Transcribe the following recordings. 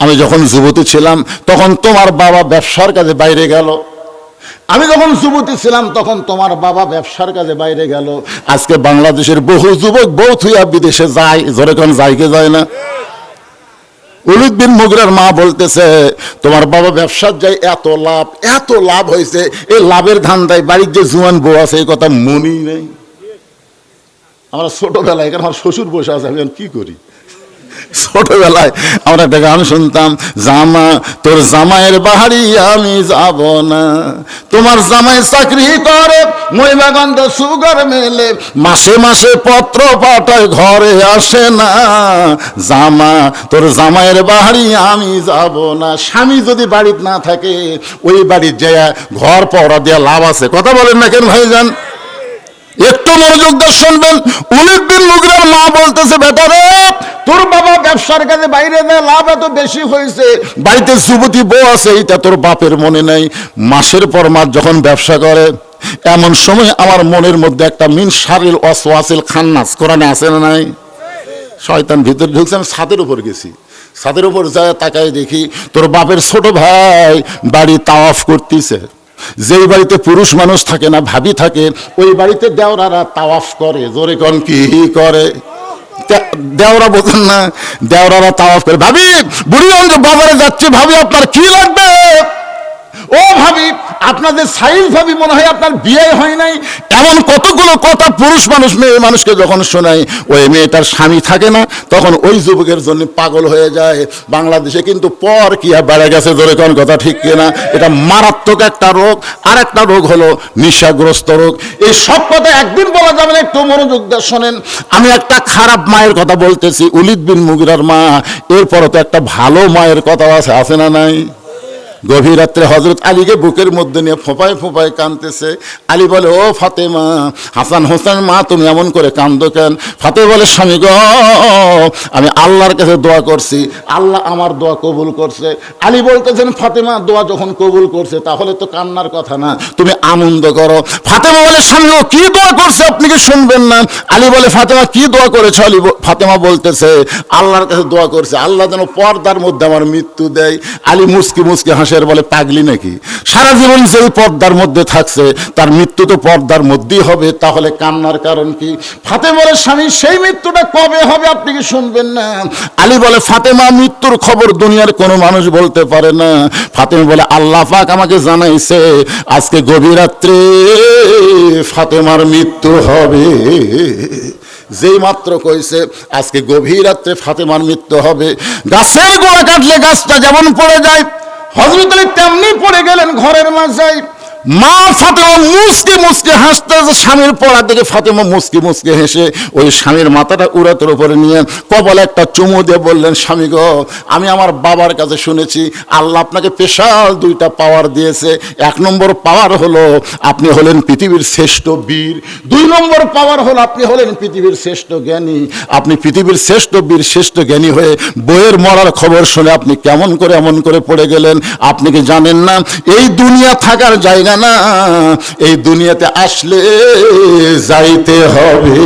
আমি যখন যুবতী ছিলাম তখন তোমার বাবা ব্যবসার কাজে বাইরে গেল। আমি যখন যুবতী ছিলাম তখন তোমার বাবা ব্যবসার কাজে বাইরে গেল। আজকে বাংলাদেশের বহু যুবক বউ থুইয়া বিদেশে যায়, জোরে কোন যায় কি যায় না? ওলীদ বিন মুগীরার মা বলতেছে তোমার বাবা ব্যবসার যায়, এত লাভ হয়েছে, এই লাভের ধান্দায় বাড়ির যে জুয়ান বউ আছে এই কথা মনেই নেই। আমরা ছোটবেলায়, এখানে আমার শ্বশুর বসে আছে, আমি কি করি, ছোটবেলায় আমরা একটা গান শুনতাম, জামা তোর জামাইয়ের বাড়ি আমি যাব না, তোমার জামাই চাকরি করে মহিমাগন্ধ সুগার মেলে, মাসে মাসে পত্র পাঠায় ঘরে আসে না, জামা তোর জামাইয়ের বাড়ি আমি যাব না। স্বামী যদি বাড়িতে না থাকে ওই বাড়ির যে ঘর পড়া দেওয়া লাভ আছে? কথা বলেন না কেন ভাইজান? একটু মনোযোগ দিয়ে শুনবেন। ওলীদ বিন মুগীরার মা বলতেছে বেটা রে, তোর বাবা ব্যবসার কাজে বাইরে দেয়, লাভ এত বেশি হয়েছে, বাড়িতে যুবতী বউ আছে, এটা তোর বাপের মনে নাই। মাসের পর মাস যখন ব্যবসা করে এমন সময় আমার মনের মধ্যে একটা মিন শারিল ওয়াসওয়াসিল খান্নাস, কোরআনে আছে না নাই? শয়তান ভিতরে ঢুকছে। আমি ছাদের উপর গেছি, ছাদের উপর যায় তাকায় দেখি তোর বাপের ছোট ভাই বাড়ি তাওয়াফ করতেছে। যেই বাড়িতে পুরুষ মানুষ থাকে না, ভাবি থাকে, ওই বাড়িতে দেওরারা তাওয়াফ করে। জোরে কোন কি করে? দেওরা বোঝেন না? দেওরারা তাওয়াফ করে। ভাবি বুড়িগঞ্জ বাজারে যাচ্ছে, ভাবি আপনার কি লাগবে? ও ভাবি আপনাদের সাইজ ভাবি মনে হয় আপনার বিয়ে হয় নাই। এমন কতগুলো কথা পুরুষ মানুষ মেয়ে মানুষকে যখন শোনায়, ওই মেয়েটার স্বামী থাকে না, তখন ওই যুবকের জন্য পাগল হয়ে যায়। বাংলাদেশে কিন্তু পরকিয়া বেড়ে গেছে, জোরে কোন কথা ঠিক কিনা? এটা মারাত্মক একটা রোগ। আর একটা রোগ হলো নেশাগ্রস্ত রোগ। এই সব কথা একদিন বলা যাবে না, একটু মনোযোগ দিয়ে শোনেন। আমি একটা খারাপ মায়ের কথা বলতেছি, ওলীদ বিন মুগীরার মা। এরপরও তো একটা ভালো মায়ের কথা আছে না নাই? গভীর রাত্রে হযরত আলীকে বুকের মধ্যে নিয়ে ফোঁপায় ফোঁপায় কাঁদতেছে। আলী বলে ও ফাতেমা, হাসান হোসেন মা তুমি এমন করে কাঁদো কেন? ফাতেমা বলে স্বামী গো, আমি আল্লাহর কাছে দোয়া করছি, আল্লাহ আমার দোয়া কবুল করছে। আলী বলতেছেন ফাতেমা দোয়া যখন কবুল করছে তাহলে তো কান্নার কথা না, তুমি আনন্দ করো। ফাতেমা বলে স্বামী ও কি দোয়া করছে আপনি কি শুনবেন না? আলী বলে ফাতেমা কি দোয়া করেছো? আলী ফাতেমা বলতেছে আল্লাহর কাছে দোয়া করছে আল্লাহ যেন পর্দার মধ্যে আমার মৃত্যু দেয়। আলী মুস্কি মুস্কি হাসে, বলে পাগলি নাকি, সারা জীবন যেই পর্দার মধ্যে থাকছে তার মৃত্যু তো পর্দার মধ্যেই হবে, তাহলে কান্নার কারণ কি? ফাতেমা বলে স্বামী সেই মৃত্যুটা কবে হবে আপনি কি শুনবেন না? আলী বলে ফাতেমা মৃত্যুর খবর দুনিয়ার কোনো মানুষ বলতে পারে না। ফাতেমা বলে আল্লাহ পাক আমাকে জানাইছে আজকে গভীর রাত্রে ফাতেমার মৃত্যু হবে। যেই মাত্র কইছে আজকে গভীর রাত্রে ফাতেমার মৃত্যু হবে, গাছের গোড়া কাটলে গাছটা যেমন পড়ে যায়, হযরত আলী তেমনি পড়ে গেলেন ঘরের মাঝে। মা ফাতেমা মুস্কি মুস্কি হাসতে, স্বামীর পড়া দেখে ফাতেমা মুস্কি মুস্কি হেসে ওই স্বামীর মাথাটা উড়াতের উপরে নিয়ে কপালে একটা চুমু দিয়ে বললেন স্বামী গো, আমি আমার বাবার কাছে শুনেছি আল্লাহ আপনাকে স্পেশাল দুইটা পাওয়ার দিয়েছে। এক নম্বর পাওয়ার হলো আপনি হলেন পৃথিবীর শ্রেষ্ঠ বীর, দুই নম্বর পাওয়ার হলো আপনি হলেন পৃথিবীর শ্রেষ্ঠ জ্ঞানী। আপনি পৃথিবীর শ্রেষ্ঠ বীর শ্রেষ্ঠ জ্ঞানী হয়ে বইয়ের মরার খবর শুনে আপনি কেমন করে এমন করে পড়ে গেলেন? আপনি কি জানেন না এই দুনিয়া থাকার জায়গা না, এই দুনিয়াতে আসলে যাইতে হবে।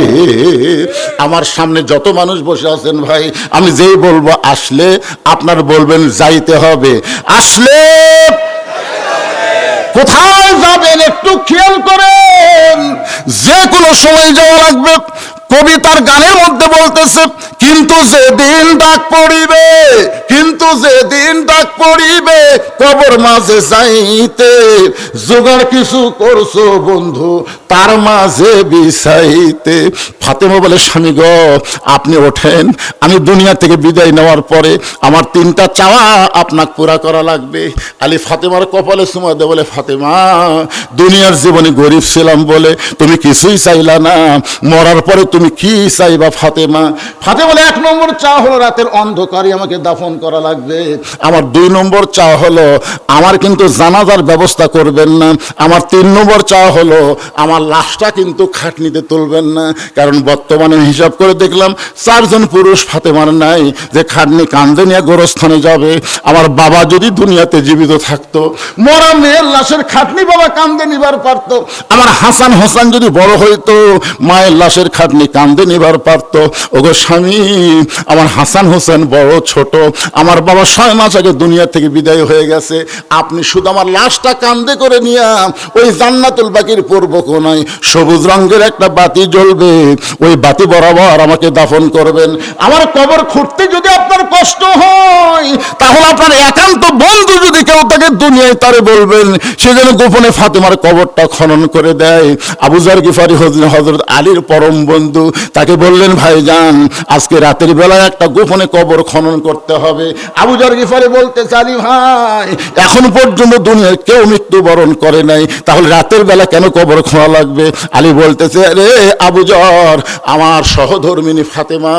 আমার সামনে যত মানুষ বসে আছেন ভাই, আমি যেই বলবো আসলে আপনার বলবেন যাইতে হবে। আসলে কোথায় যাবেন একটু খেয়াল করেন, যে কোনো সময় যাওয়া লাগবে। কবিতার গানের মধ্যে বলতেছে কিন্তু যেদিন ডাক পড়িবে, কিন্তু যেদিন ডাক পড়িবে কবর মাঝে যাইতে, জোগাড় কিছু করছো বন্ধু তার মাঝে বিছাইতে। ফাতেমা বলে স্বামী গো আপনি ওঠেন, আমি দুনিয়া থেকে বিদায় নেওয়ার পরে আমার তিনটা চাওয়া আপনাকে পুরা করা লাগবে। আলী ফাতেমার কপালে চুমা দেয়, বলে ফাতেমা দুনিয়ার জীবনে গরিব ছিলাম বলে তুমি কিছুই চাইলা না, মরার পরে তুমি কি চাইবা ফাতেমা? ফাতেমা বলে এক নম্বর চাওয়া হলো রাতের অন্ধকারে আমাকে দাফন করা লাগবে। আমার দুই নম্বর চাওয়া হলো আমার কিন্তু জানাজার ব্যবস্থা করবেন না। আমার তিন নম্বর চাওয়া হলো আমার লাশটা কিন্তু খাটনিতে তুলবেন না, কারণ বর্তমানে হিসাব করে দেখলাম চারজন পুরুষ ফাতেমার নাই যে খাটনি কান্দে নিয়ে গোরস্থানে যাবে। আমার বাবা যদি দুনিয়াতে জীবিত থাকতো, মরা মেয়ের লাশের খাটনি বাবা কান্দে নিবার পারতো। আমার হাসান হোসেন যদি বড় হইতো, মায়ের লাশের খাটনি আলী কান্দে নিবার পারত। ওগো স্বামী, আমার হাসান হোসেন বড় ছোট, আমার বাবা 6 মাস আগে দুনিয়া থেকে বিদায় হয়ে গেছে, আপনি শুধু আমার লাশটা কান্দে করে নিয়ে ওই জান্নাতুল বাকির পূর্ব কোণায় সবুজ রঙের একটা বাতি জ্বলবে, ওই বাতি বরাবর আমাকে দাফন করবেন। আমার কবর খুঁড়তে যদি আপনার কষ্ট হয়, তাহলে আপনার একান্ত বন্ধু যদি কেউ তাকে দুনিয়ায় তারে বলবেন সে যেন গোপনে ফাতেমার কবরটা খনন করে দেয়। আবু যর গিফারি হযরত আলীর পরম বন্ধু, তাকে বললেন ভাইজান আজকে রাতের বেলায় একটা গোপনে কবর খনন করতে হবে। আবু যর গিফারি বলতে আলী ভাই, এখন পর্যন্ত দুনিয়ায় কেউ মৃত্যুবরণ করে নাই, তাহলে রাতের বেলা কেন কবর খোঁড়া লাগবে? আলী বলতেছে, রে আবু যর, আমার সহধর্মিনী ফাতেমা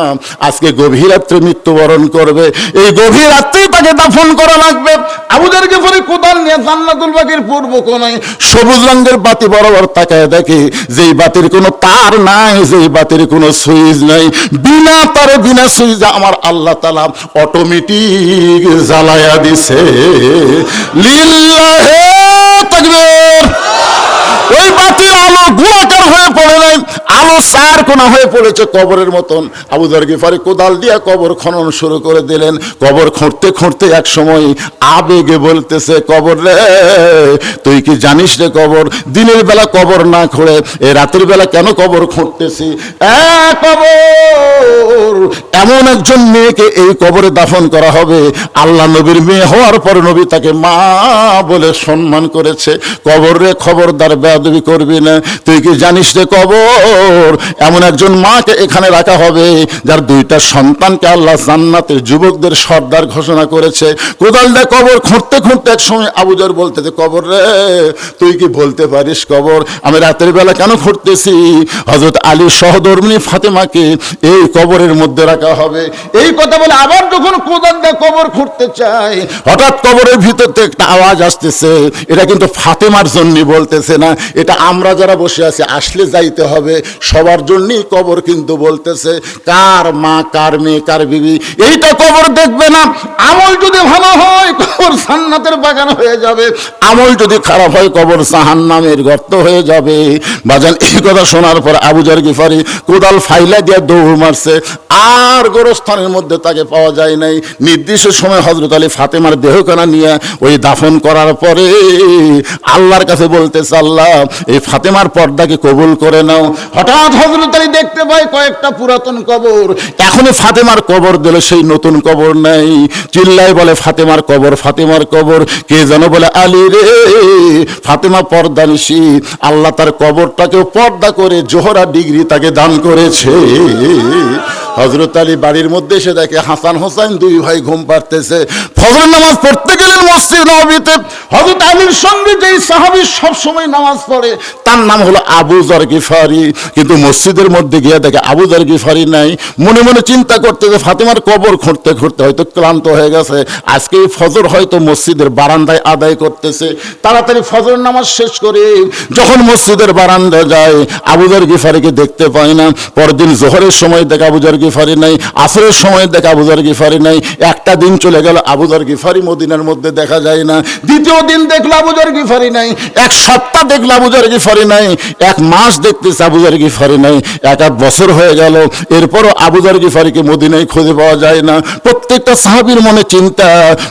আজকে গভীর রাত্রে মৃত্যুবরণ করবে, এই গভীর রাত্রে তাকে দাফন করা লাগবে। আবু যর গিফারি কোদাল নিয়ে জান্নাতুল বাকির পূর্ব কোণায় সবুজ রঙের বাতি বরাবর তাকায় দেখে যেই বাতির কোনো তার নাই, যেই বাতির কোনো সুইচ নাই, বিনা তারে বিনা সুইচ আমার আল্লাহ তাআলা অটোমেটিক জ্বালায়া দিছে। লিল্লাহে তাকবীর। ওই বাতির আলো গোলাকার হয়ে পড়ে নাই, আলো 4 কোণা হয়ে পড়েছে কবরের মতন। আবু যর গিফারি কোদাল দিয়া কবর খনন শুরু করে দিলেন। কবর খুঁড়তে খুঁড়তে এক সময় আবেগে বলতেছে, কবর রে তুই কি জানিস রে কবর, দিনের বেলা কবর না খুঁড়ে এ রাতের বেলা কেন কবর খুঁড়তেছি? কবর, এমন একজন মেয়েকে এই কবরে দাফন করা হবে, আল্লাহ নবীর মেয়ে হওয়ার পর নবী তাকে মা বলে সম্মান করেছে। কবর রে খবরদার বেয়াদবি করবি না। তুই কি জানিস রে কবর, এমন একজন মাকে এখানে রাখা হবে যার 2টা সন্তানকে আল্লাহ জান্নাতের যুবকদের সর্দার ঘোষণা করেছে। কোদাল দিয়ে কবর খুঁড়তে খুঁড়তে এক সময় আবু যর বলতেছে, কবর রে তুই কি বলতে পারিস কবর আমি রাতের বেলা কেন খুঁড়তেছি? হযরত আলী সহধর্মিনী ফাতেমাকে এই কবরের মধ্যে রাখা হবে। এই কথা বলে আবার যখন কোদাল দিয়ে কবর খুঁড়তে চায়, হঠাৎ কবরের ভিতর থেকে একটা আওয়াজ আসতেছে। এটা কিন্তু ফাতেমার জন্য বলতেছে না, এটা আমরা যারা বসে আছি আসলে যাইতে হবে সবার জন্যই কবর কিন্তু বলতেছে। কার মা, কার মেয়ে, কার বিবি, এইটা কবর দেখবে না। আমল যদি ভালো হয় কবর জান্নাতের বাগান হয়ে যাবে, আমল যদি খারাপ হয় কবর জাহান্নামের গর্ত হয়ে যাবে। বাজান এই কথা শোনার পর আবু যর গিফারি কোদাল ফাইলা দিয়ে দৌড় মারছে, আর গোরস্থানের মধ্যে তাকে পাওয়া যায় নাই। নির্দিষ্ট সময় হযরত আলী ফাতেমার দেহখানা নিয়ে ওই দাফন করার পরে আল্লাহর কাছে বলতেছে, আল্লাহ এই ফাতেমার পর্দাকে কবুল করে নাও। হঠাৎ হযরত আলী দেখতে পায় কয়েকটা পুরাতন কবর, এখনো ফাতেমার কবর দিলে সেই নতুন কবর নাই। চিল্লায় বলে ফাতেমার কবর, ফাতেমার কবর। কে যেন বলে, আলী রে ফাতেমা পর্দানিশী, আল্লাহ তার কবরটাকেও পর্দা করে জোহরা ডিগ্রি তাকে দান করেছে। হযরত আলী বাড়ির মধ্যে এসে দেখে হাসান হোসেন 2 ভাই ঘুম পাড়তেছে। ফজর নামাজ পড়তে গেলেন মসজিদ নববীতে। হযরত আলীর সঙ্গে যেই সাহাবী সব সময় নামাজ পড়ে তার নাম হলো আবু যর গিফারি, কিন্তু মসজিদের মধ্যে গিয়ে দেখে আবু যর গিফারি নাই। মনে মনে চিন্তা করতেছে ফাতেমার কবর খুঁড়তে খুঁড়তে হয়তো ক্লান্ত হয়ে গেছে, আজকে এই ফজর হয়তো মসজিদের বারান্দায় আদায় করতেছে। তাড়াতাড়ি ফজর নামাজ শেষ করে যখন মসজিদের বারান্দায় যায় আবু যর গিফারিকে দেখতে পায় না। পরদিন জোহরের সময় দেখে আবু যর গিফারি নাই, আসরের সময় দেখে আবু যর গিফারি নাই। একটা দিন চলে গেল, আবু যর গিফারি মদিনার মধ্যে দেখা যায় না। দ্বিতীয় দিন দেখলো আবু যর গিফারি নাই, এক সপ্তাহ দেখলো আবু যর গিফারি নাই, এক মাস দেখতেছে আবু যর গিফারি নাই, 1 বছর হয়ে গেল। এরপরও আবু যর গিফারিকে মদিনায় খুঁজে পাওয়া যায় না। প্রত্যেকটা সাহাবীর মনে চিন্তা,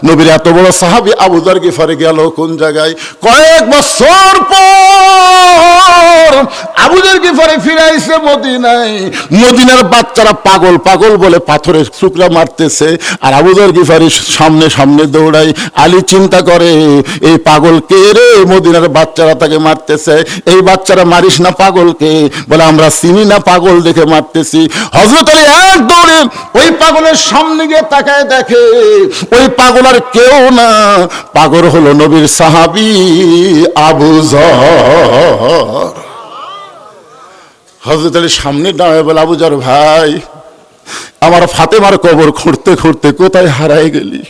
নবীর এত বড় সাহাবী আবু যর গিফারি গেল কোন জায়গায়? কয়েক বছর পর আবু যর গিফারি ফিরে আইছে মদিনায়। মদিনার বাচ্চারা পাগল পাগল বলে পাথরের টুকরা মারতেছে, আর আবু যর গিফারি সামনে সামনে দৌড়ায়। আলী চিন্তা করে, এই পাগল কে রে? মদিনার বাচ্চারা তাকে মারতেছে। এই বাচ্চারা মারিস না পাগলকে, বলে আমরা চিনি না, পাগল দেখে মারতেছি। হযরত আলী এক দৌড়ে ওই পাগলের সামনে গিয়ে তাকায় দেখে ওই পাগল আর কেউ না, পাগল হলো নবীর সাহাবী আবু যর। হযরত আলী সামনে দাঁড়ায় বলে, আবু যর ভাই, আমার ফাতেমার কবর খুঁড়তে খুঁড়তে কোথায় হারায় গেলি?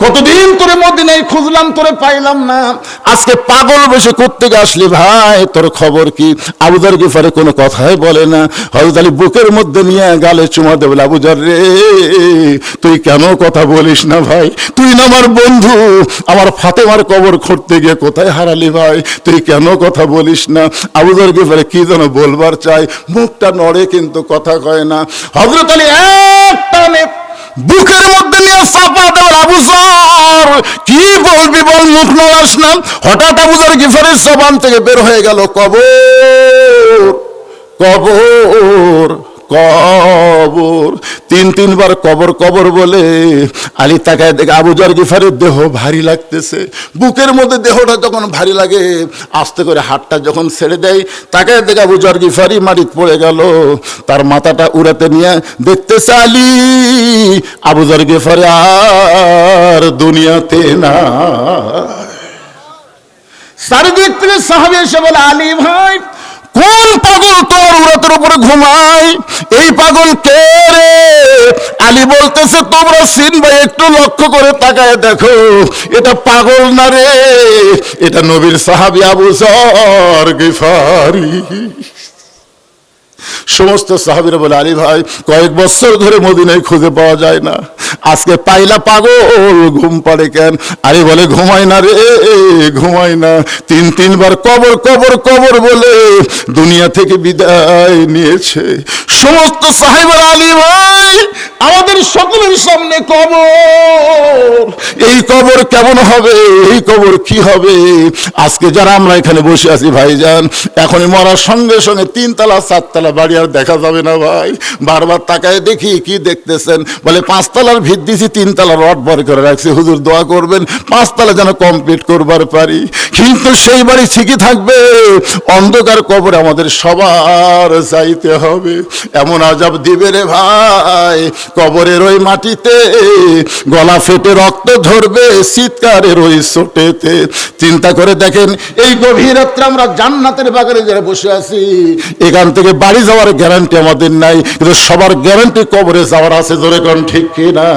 কতদিন করে মদিনায় খুঁজলাম, তোরে পাইলাম না। আজকে পাগল বসে কোত্থেকে আসলি ভাই, তোর খবর কি? আবু যর গিফারি কোনো কথাই বলে না। হযরত আলী বুকের মধ্যে নিয়ে গালে চুমা দেবে, আবু যর রে তুই কেন কথা বলিস না ভাই? তুই না আমার বন্ধু, আমার ফাতেমার কবর খুঁড়তে গিয়ে কোথায় হারালি ভাই? তুই কেন কথা বলিস না? আবু যর গিফারি কি যেন বলবার চাই, মুখটা নড়ে কিন্তু কথা কয় না। হযরত আলী এক টানে বুকের মধ্যে নিয়ে চাপা দেবেন, আবু যর কি বলবি বল, মুখ নড়াস না। হঠাৎ আবু যর গিফারির জবান থেকে বের হয়ে গেল, কবর কবর কবর। তিনবার কবর কবর বলে আলী তাকায় দেখে আবু যর গিফারির দেহ ভারী লাগতেছে। বুকের মধ্যে দেহটা যখন ভারী লাগে, আস্তে করে হাতটা যখন ছেড়ে দেয়, তাকায় দেখে আবু যর গিফারি মাটিতে পড়ে গেল। তার মাথাটা উড়াতে নিয়ে দেখতেছে আলী, আবু যর গিফারি আর দুনিয়াতে না। চারিদিক থেকে সাহাবী এসে বলে, আলী ভাই কোন পাগল তোর উরাতের উপরে ঘুমায়? এই পাগল কে রে? আলী বলতেছে, তোমরা চিনবে, একটু লক্ষ্য করে তাকায় দেখো, এটা পাগল না রে, এটা নবীর সাহাবী আবু যর গিফারি। সমস্ত সাহাবীরা বলে, আলী ভাই কয়েক বছর ধরে মদিনায় খুঁজে পাওয়া যায় না, আজকে পাইলা পাগল, ঘুম পাড়ে কেন? আলী বলে, ঘুমাই না রে, ঘুমাই না। তিনবার কবর কবর কবর বলে দুনিয়া থেকে বিদায় নিয়েছে। সমস্ত সাহাবীরা, আলী ভাই আমাদের সকলের সামনে কবর, এই কবর কেমন হবে, এই কবর কি হবে? আজকে যারা আমরা এখানে বসে আছি ভাইজান, এখনই মরার সঙ্গে সঙ্গে 3 তলা 4 তলা বাড়ি আর দেখা যাবে না ভাই। বারবার তাকায় দেখি, কি দেখতেছেন? বলে 5 তলার ভিত দিছি, 3 তলা রড ভর করে রাখছি, হুজুর দোয়া করবেন 5 তলা যেন কমপ্লিট করবার পারি। কিন্তু সেই বাড়ি ঠিকই থাকবে, অন্ধকার কবরে আমাদের সবার যাইতে হবে। এমন আযাব দিবে রে ভাই, কবরের ওই মাটিতে গলা ফেটে রক্ত ঝরবে, চিৎকারের ওই চোটেতে। চিন্তা করে দেখেন, এই গভীর রাত্রে আমরা জান্নাতের বাগানে যারা বসে আছি, এখান থেকে বাড়ি যাওয়ার গ্যারান্টি আমাদের নাই, কিন্তু সবার গ্যারান্টি কবরে যাওয়ার আছে। জোরে কোন ঠিক কিনা?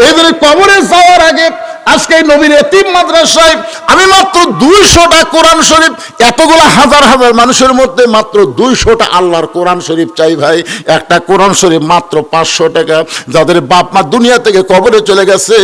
এই জন্য কবরে যাওয়ার আগে আজকে নবীর এতিম মাদ্রাসায় আমি মাত্র 200টা কোরআন শরীফ, এতগুলো হাজার হাজার মানুষের মধ্যে মাত্র 200টা আল্লাহর কোরআন শরীফ চাই ভাই। একটা কোরআন শরীফ মাত্র 500 টাকা। যাদের বাপ মা দুনিয়া থেকে কবরে চলে গেছে,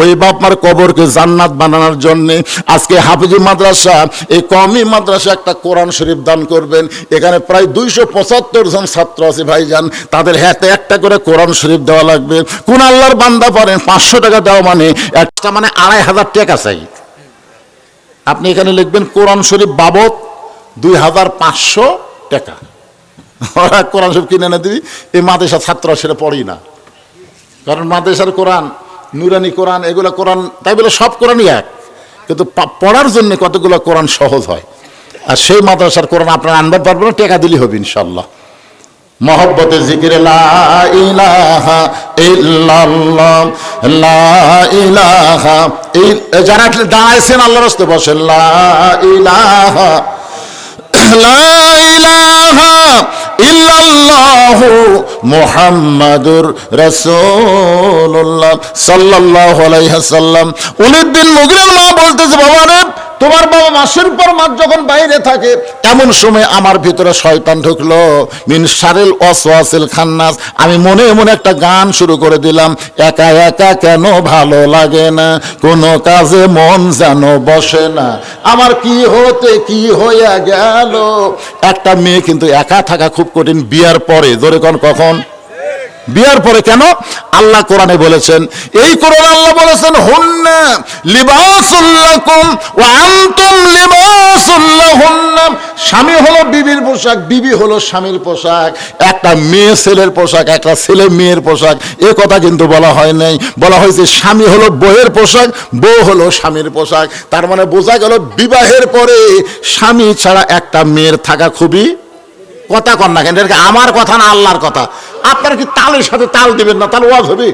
ওই বাপ মার কবরকে জান্নাত বানানোর জন্য আজকে হাফিজি মাদ্রাসা, এই কওমি মাদ্রাসা একটা কোরআন শরীফ দান করবেন। এখানে প্রায় 275 জন ছাত্র আছে ভাইজান, তাদের হাতে একটা করে কোরআন শরীফ দেওয়া লাগবে। কোন আল্লাহর বান্দা পারেন 500 টাকা দেওয়া মানে একটা মানে 2500 টাকা চাই। আপনি এখানে লিখবেন কোরআন শরীফ বাবদ 2500 টাকা। ওরা কোরআন শরীফ কিনে এনে দিবি। এই মাদ্রাসা ছাত্র সেটা পড়ি না, কারণ মাদ্রাসার কোরআন, নুরানি কোরআন, এগুলো কোরআন, তাই বলে সব কোরআনই এক, কিন্তু পড়ার জন্য কতগুলো কোরআন সহজ হয়। আর সেই মাদ্রাসার কোরআন আপনারা আনতে পারবেন না, টাকা দিলেই হবে ইনশাল্লাহ। মহব্বতে জিকিরে লা ইলাহা ইল্লাল্লাহ, লা ইলাহা যারা দাঁড়াইছেন আল্লাহর রাস্তে বসেন, লা ইলাহা ইল্লাল্লাহু মুহাম্মাদুর রাসূলুল্লাহ সাল্লাল্লাহু আলাইহি ওয়াসাল্লাম। উলিদ্দিন মুগিরার মা বলতেছে, বাবা রে, তোমার বাবা মাসের পর মাস যখন বাইরে থাকে, এমন সময় আমার ভিতরে শয়তান ঢুকলো, মিন শারিল ওয়াসওয়াসিল খান্নাস। আমি মনে মনে একটা গান শুরু করে দিলাম, একা একা কেন ভালো লাগে না, কোনো কাজে মন যেন বসে না, আমার কি হতে কি হইয়া গেল। একটা মেয়ে কিন্তু একা থাকা খুব কঠিন বিয়ার পরে। জোরে কোন কখন? বিয়ার পরে। কেন? আল্লাহ কোরআনে বলেছেন, এই কোরআন আল্লাহ বলেছেন, হুন্না লিবাসুল লাকুম ওয়া আনতুম লিবাসুল লাহুন্না। স্বামী হলো বিবির পোশাক, বিবি হলো স্বামীর পোশাক। একটা মেয়ে ছেলের পোশাক, একটা ছেলে মেয়ের পোশাক, এ কথা কিন্তু বলা হয় নাই। বলা হয়েছে স্বামী হলো বউয়ের পোশাক, বউ হলো স্বামীর পোশাক। তার মানে বোঝা গেল বিবাহের পরে স্বামী ছাড়া একটা মেয়ের থাকা খুবই, কথা কন না কেন, আমার কথা না আল্লাহর কথা। আপনারা কি তালের সাথে তাল দিবেন না? তাহলে ওয়াজ হবে।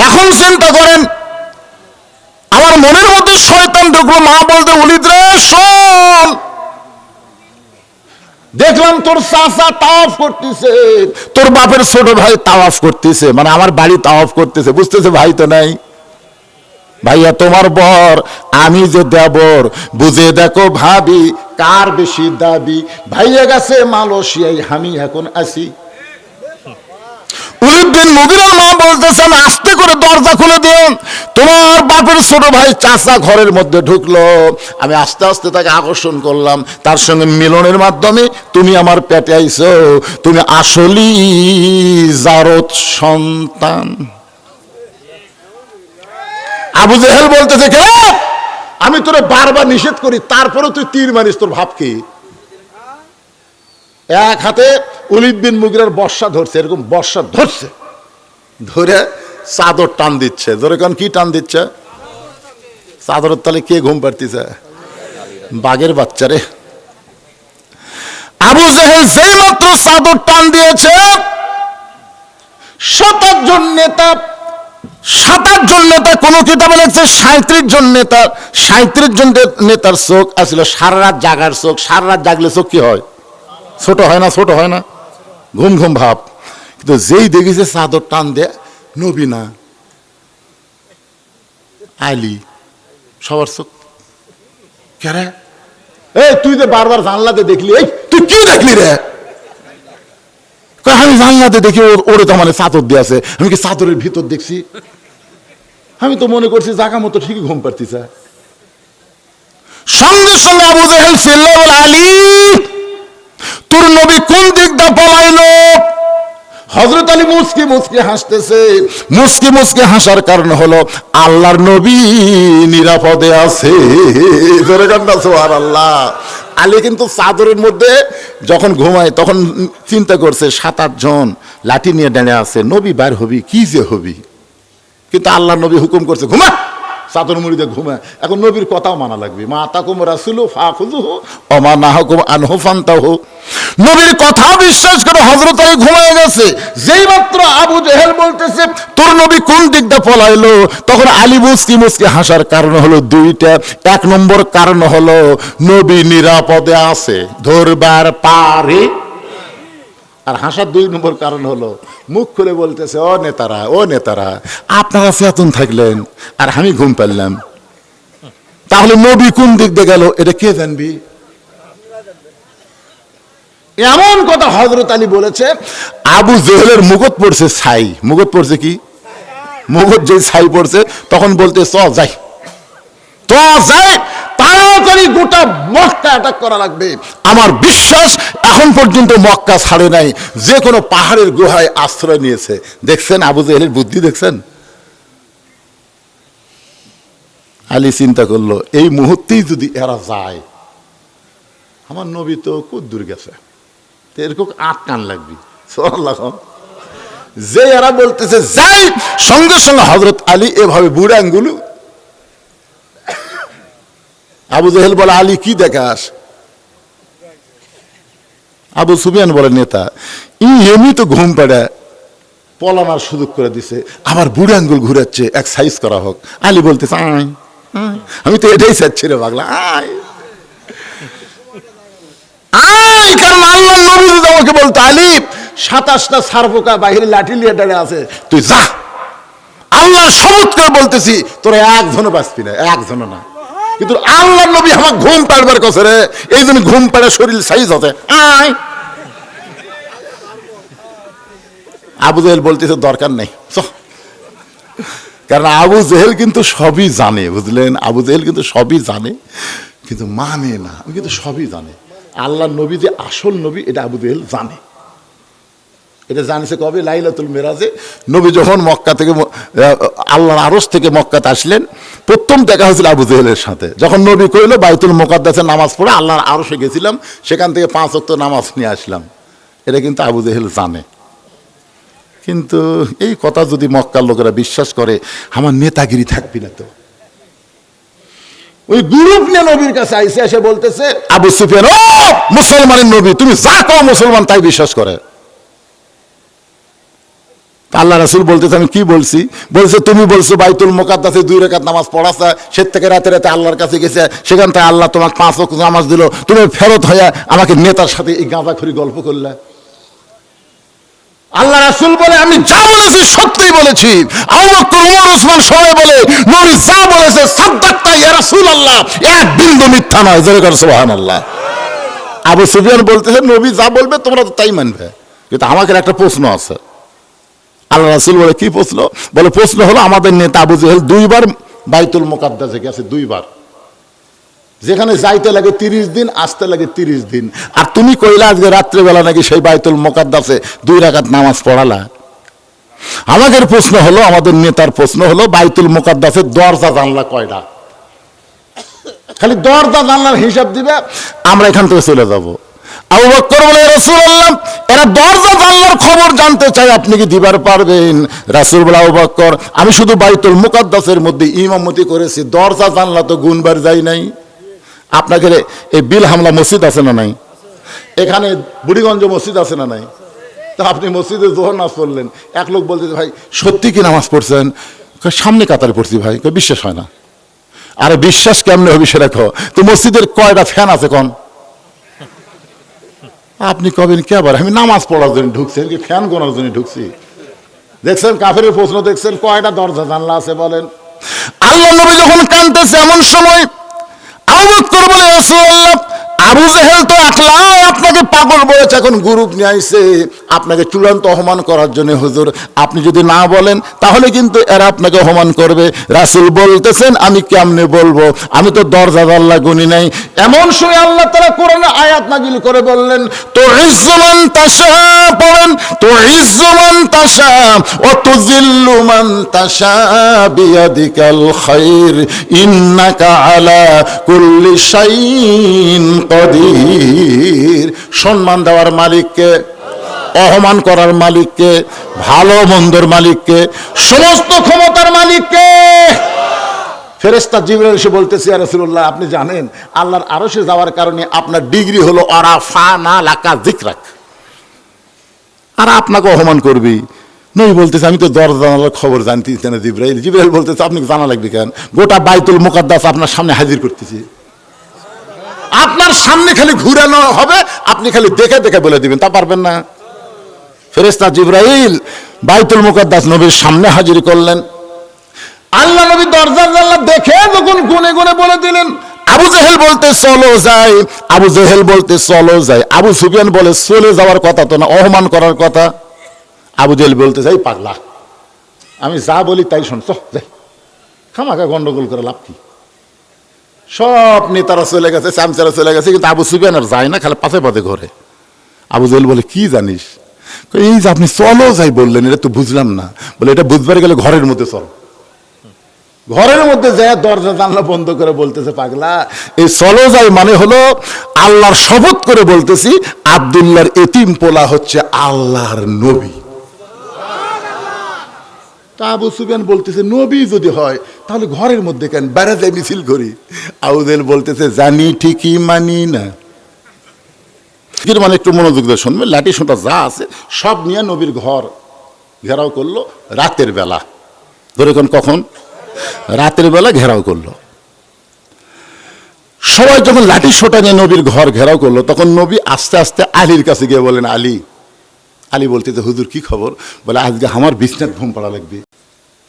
এখন চিন্তা করেন, আমার মনের মধ্যে শয়তান ঢুকলো, মা বলতে, উলিদ রে শোন, দেখলাম তোর চাচা তাওয়াফ করতেছে, তোর বাপের ছোট ভাই তাওয়াফ করতেছে, মানে আমার বাড়ি তাওয়াফ করতেছে, বুঝতেছে ভাই তো নাই। ভাইয়া তোমার বর, আমি যে দেবর, বুঝে দেখো ভাবি কার বেশি দাবি। ভাইয়া গেছে মালয়েশিয়ায়, আমি এখন আছি। ওলিদ বিন মুগিরার মা বলতেছেন, আস্তে করে দরজা খুলে দিন, তোমার বাপের ছোট ভাই চাচা ঘরের মধ্যে ঢুকলো। আমি আস্তে আস্তে তাকে আকর্ষণ করলাম, তার সঙ্গে মিলনের মাধ্যমে তুমি আমার পেটে আইছো, তুমি আসলেই জারদ সন্তান। আবু জেহেল বলতেছে, কে? আমি তোরে বারবার নিষেধ করি, তারপরে তুই তীর মারিস, তোর ভাব কি? এক হাতে ওলিদ বিন মুগিরার বর্ষা ধরছে, এরকম বর্ষা ধরছে, ধরে চাদর টান দিচ্ছে। ধরে কারণ কি টান দিচ্ছে? চাদরের তলে কে ঘুম পাড়তিছে? বাঘের বাচ্চারে। আবু জেহেল যেই মাত্র চাদর টান দিয়েছে, ৭ জন নেতা, ৭ জন নেতা, কোন কিতাবে লেখছে ৩৭ জন নেতা, ৩৭ জন নেতার চোখ আসছিল সারা রাত জাগার চোখ। সারা রাত জাগলে চোখ কি হয়? ছোট হয় না? ছোট হয় না? ঘুম ঘুম ভাব। কিন্তু যেই দেখেছে চাদর টান দে, নবী না আলী, সবার চোখ কেরে? এই তুই যে বারবার জানলাতে দেখলি, এই তুই কি দেখলি রে? আমি জানলাতে দেখি ওরে তো মানে চাদর দিয়ে আছে, আমি কি চাদরের ভিতর দেখছি? আমি তো মনে করছি জাগা মতো ঠিকই ঘুম পাড়তিছে। সঙ্গে সঙ্গে আবু জেহেল চিল্লায় বলে, আলী তোর নবী কোন দিক দিয়ে পলাইলো? হযরত আলী মুস্কি মুস্কি হাসতেছে। মুস্কি মুস্কি হাসার কারণ হলো আল্লাহর নবী নিরাপদে আছে। জোরে কান্না সুবহানাল্লাহ। আলী কিন্তু চাদরের মধ্যে যখন ঘুমায় তখন চিন্তা করছে ৭-৮ জন লাঠি নিয়ে দাঁড়িয়ে আছে, নবী বাইর হবি, কি যে হবি। কিন্তু আল্লাহর নবী হুকুম করছে ঘুমা, চাদর মুড়িতে ঘুমা। এখন নবীর কথাও মানা লাগবে। মা আতাকুম রাসূলু ফাখুযুহু ওয়া মা নাহাকুম আনহু ফান্তাহু। নবীর কথা বিশ্বাস করে হযরত আলী ঘুমিয়ে গেছে। যেই মাত্র আবু জেহেল বলতেছে তোর নবী কোন দিক দিয়ে পলাইলো, তখন আলী মুস্কি মুস্কি হাসার কারণ হলো দুইটা। ১ নম্বর কারণ হলো নবী নিরাপদে আছে, ধরবার পারে। আর হাসার ২ নম্বর কারণ হলো মুখ খুলে বলতেছে, ও নেতারা, ও নেতারা, আপনারা চেতন থাকলেন আর আমি ঘুম পারলাম, তাহলে নবী কোন দিক দিয়ে গেল এটা কে জানবি? এমন কথা হযরত আলী বলেছে। আবু জেহেলের মুগত পড়ছে ছাই। মুগত পড়ছে কি? মুগত যে ছাই পড়ছে, তখন বলতে চ যাই, তো যাই, তাড়াতাড়ি গোটা মক্কা অ্যাটাক করা লাগবে। আমার বিশ্বাস এখন পর্যন্ত মক্কা ছাড়ে নাই, যে কোনো পাহাড়ের গুহায় আশ্রয় নিয়েছে। দেখছেন আবু জেহেলের বুদ্ধি, দেখছেন? আলী চিন্তা করলো এই মুহূর্তেই যদি এরা যায়, আমার নবী তো খুব দূর গেছে, এরকম আটকান লাগবে। যে এরা বলতেছে যাই, সঙ্গে সঙ্গে হযরত আলী এভাবে বুড়া আঙ্গুল। আবু জেহেল বলে, আলী কি দেখাস? আবু সুফিয়ান বলে, নেতা এমনি তো ঘুম পাড়া, পলানোর সুযোগ করে দিছে, আমার বুড়া আঙ্গুল ঘুরাচ্ছে, এক সাইজ করা হোক। আলী বলতেছে আয়, আমি তো এটাই চাচ্ছি রে পাগলা, আয় আয়। কারণ আল্লাহ নবী যদি আমাকে বলতো, আলী ২৭টা সারপোকা বাহিরে লাঠি নিয়ে দাঁড়িয়ে আছে, তুই যা, আল্লাহর শপথ করে বলতেছি তোরা একজনও বাঁচবি না, একজনও না। কিন্তু আল্লাহর নবী আমার ঘুম পাড়বার কথা রে, এই জন্য ঘুম পাড়ে শরীর সাইজ হতে আয়। আবু জেহেল বলতেছে দরকার নেই, কারণ আবু জেহেল কিন্তু সবই জানে, বুঝলেন? আবু জেহেল কিন্তু সবই জানে, কিন্তু মানে না। কিন্তু সবই জানে আল্লাহর নবী যে আসল নবী, এটা আবু জেহেল জানে। এটা জানছে কবে? লাইলাতুল মেরাজে নবী যখন মক্কা থেকে আল্লাহর আরশ থেকে মক্কাতে আসলেন, প্রথম দেখা হয়েছিল আবু জেহেলের সাথে। যখন নবী কইল বাইতুল মুকাদ্দাসে নামাজ পড়ে আল্লাহর আরশে গেছিলাম, সেখান থেকে 5 ওয়াক্ত নামাজ নিয়ে আসলাম। এটা কিন্তু আবু জেহেল জানে। কিন্তু এই কথা যদি মক্কার লোকেরা বিশ্বাস করে, আমার নেতাগিরি থাকবি না তো। ওই গ্রুপ নিয়ে নবীর কাছে আইসে এসে বলতেছে, আবু সুফিয়ান, ও মুসলমানের নবী, তুমি যা কও মুসলমান তাই বিশ্বাস করে। আল্লাহ রাসূল বলতেছে, আমি কি বলছি? বলছে তুমি বলছো বাইতুল মুকাদ্দাসে 2 রাকাত নামাজ পড়াছে, সে থেকে রাতে রাতে আল্লাহর কাছে গেছে, সেখান থেকে আল্লাহ তোমাকে 5 ওয়াক্ত নামাজ দিল, তুমি ফেরত হইয়া আমাকে নেতার সাথে এই গাঁজাখড়ি গল্প করলে। আল্লাহ রাসূল বলে, আমি যা বলেছি সত্যিই বলেছি। আবু বকর, ওমর, ওসমান সবাই বলে নবী যা বলেছে সাদ্দাক্তা ইয়া রাসূলুল্লাহ, এক বিন্দু মিথ্যা নয়। জোরে করে সুবহানাল্লাহ। আবু সুফিয়ান বলতেছে নবী যা বলবে তোমরা তো তাই মানবে, কিন্তু আমাকে একটা প্রশ্ন আছে। আল্লাহ রাসূল বলে কি প্রশ্ন? বলে প্রশ্ন হলো আমাদের নেতা আবু জেহেল 2 বার বাইতুল মুকাদ্দাসে গেছে, 2 বার, যেখানে যাইতে লাগে 30 দিন, আসতে লাগে 30 দিন, আর তুমি কইলা আজকে রাত্রেবেলা নাকি সেই বাইতুল মুকাদ্দাসে 2 রাকাত নামাজ পড়ালা। আমাদের প্রশ্ন হলো, আমাদের নেতার প্রশ্ন হলো বাইতুল মুকাদ্দাসের দরজা জানলা কয়টা? খালি দরজা জানলার হিসাব দিবে, আমরা এখান থেকে চলে যাব। আবু বকর বলে রাসূলুল্লাহ এরা দরজা জানলার খবর জানতে চাই, আপনি কি দিবার পারবেন? রাসূল বলে আবু বকর আমি শুধু বাইতুল মুকাদ্দাসের মধ্যে ইমামতি করেছি, দরজা জানলা তো গুনবার যাই নাই। আপনাকে এই বিল হামলা মসজিদ আছে না নাই? এখানে বুড়িগঞ্জ মসজিদ আছে না নাই? তা আপনি মসজিদে যোহর নামাজ পড়লেন, এক লোক বলতে ভাই সত্যি কি নামাজ পড়ছেন? সামনে কাতারে পড়ছি ভাই। বিশ্বাস হয় না। আরে বিশ্বাস কেমনে হবে সেটা কো। তো মসজিদের কয়টা ফ্যান আছে কোন? আপনি কবেন কে আবার আমি নামাজ পড়ার জন্য ঢুকছেন কি ফ্যান গোনার জন্য ঢুকছি? দেখছেন কাফেরের প্রশ্ন, দেখছেন কয়টা দরজা জানলা আছে বলেন? আল্লাহ নবী যখন কাঁদতেছে এমন সময় আবু বকর বলে রাসূলুল্লাহ আবু জেহেল তো একলাই আপনাকে পাগল বলেছে, এখন গ্রুপ নিয়ে আইছে আপনাকে চূড়ান্ত অপমান করার জন্য। হুজুর আপনি যদি না বলেন তাহলে কিন্তু এরা আপনাকে অপমান করবে। রাসূল বলতেছেন আমি কেমনে বলবো, আমি তো দরজা জানলা গুনি নাই। এমন সময় আল্লাহ তাআলা কোরআনে আয়াত নাযিল করে বললেন তুইজ্জু মান তাশা, পড়েন তুইজ্জু মান তাশা ওয়া তুযিল্লু মান তাশা বিয়াদিকাল খায়র ইন্নাকা আলা কুল্লি শাইইন কদির। সম্মান দেওয়ার মালিককে, অপমান করার মালিককে, ভালো মন্দর মালিককে, সমস্ত ক্ষমতার মালিককে। ফেরেশতা জিবরাইল এসে বলতেছে ইয়া রাসূলুল্লাহ আপনি জানেন আল্লাহর আরশে যাওয়ার কারণে আপনার ডিগ্রি হলো আরাফানা লাকা যিকরাক, আর আপনাকে অপমান করবি। নবী বলতেছে আমি তো দরজা জানালার খবর জানতেছি না জিবরাইল। জিবরাইল বলতেছে আপনি জানা লাগবে কেন? গোটা বাইতুল মুকাদ্দাস আপনার সামনে হাজির করতেছি, আপনার সামনে খালি ঘুরানো হবে, আপনি খালি দেখে দেখে বলে দিবেন, তা পারবেন না? ফেরেশতা জিবরাইল বাইতুল মুকাদ্দাস নবীর সামনে হাজির করলেন। আল্লাহ নবী দরজা জানলা দেখে যখন গুনে গুনে বলে দিলেন, আবু জেহেল বলতে চলো যাই, আবু জেহেল বলতে চলো যাই, আবু সুফিয়ান বলে চলে যাওয়ার কথা তো না, অপমান করার কথা। আবু জেহেল বলতে যাই পাগলা, আমি যা বলি তাই শোন, যাই, খামাখা গন্ডগোল করে লাভ কি? সব নেতারা চলে গেছে, চামচারা চলে গেছে, কিন্তু আবু সুফিয়ান আর যায় না, খালি পাশে পাশে ঘরে। আবু জেহেল বলে কি জানিস? এই যে আপনি চলো যাই বললেন, এটা তো বুঝলাম না। বলে এটা বুঝবার গেলে ঘরের মধ্যে চল। ঘরের মধ্যে যায় দরজা জানলা বন্ধ করে বলতেছে পাগলা এই চলো যাই মানে হলো আল্লাহর শপথ করে বলতেছি আব্দুল্লাহর এতিম পোলা হচ্ছে আল্লাহর নবী। তা আবু সুফিয়ান বলতেছে নবী যদি হয় তাহলে ঘরের মধ্যে কেন, বাইরে যাই মিছিল করি। আবু জেহেল বলতেছে জানি ঠিকই মানি না। মানে একটু মনোযোগ দিয়ে শুনবে, লাঠি সোঁটা যা আছে সব নিয়ে নবীর ঘর ঘেরাও করলো রাতের বেলা। ধরে কখন? রাতের বেলা ঘেরাও করলো। সবাই যখন লাঠি সোঁটা নিয়ে নবীর ঘর ঘেরাও করলো তখন নবী আস্তে আস্তে আলীর কাছে গিয়ে বলেন আলী। আলী বলতেছে হুজুর কি খবর? বলে আজকে আমার বিছনাত ঘুম পাড়া লাগবে।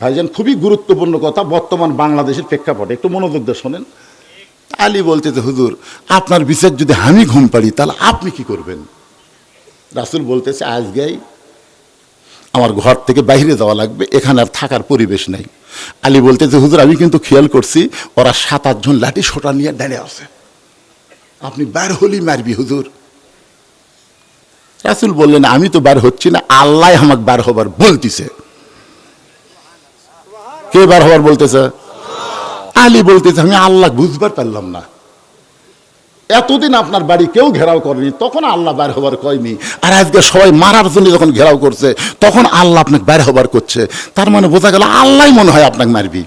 ভাইজান খুবই গুরুত্বপূর্ণ কথা বর্তমান বাংলাদেশের প্রেক্ষাপটে, একটু মনোযোগ দিয়ে শোনেন। আলী বলতেছে হুজুর আপনার বিছানায় যদি আমি ঘুম পাড়ি তাহলে আপনি কি করবেন? রাসূল বলতেছে আজকেই আমার ঘর থেকে বাইরে যাওয়া লাগবে, এখানে আর থাকার পরিবেশ নাই। আলী বলতেছে হুজুর আমি কিন্তু খেয়াল করছি ওরা 7-8 জন লাঠি সোঁটা নিয়ে দাঁড়িয়ে আছে, আপনি বের হলি মারবি হুজুর। রাসূল বললেন আমি তো বার হচ্ছি না, আল্লাহ আমাকে বার হবার বলতেছে। কে বার হবার বলতেছে? আলী বলতেছে আমি আল্লাহ বুঝবার পারলাম না, এতদিন আপনার বাড়ি কেউ ঘেরাও করেনি তখন আল্লাহ বার হবার কয়নি, আর আজকে সবাই মারার জন্য যখন ঘেরাও করছে তখন আল্লাহ আপনাকে বার হবার করছে। তার মানে বোঝা গেল আল্লাহ মনে হয় আপনাকে মারবি।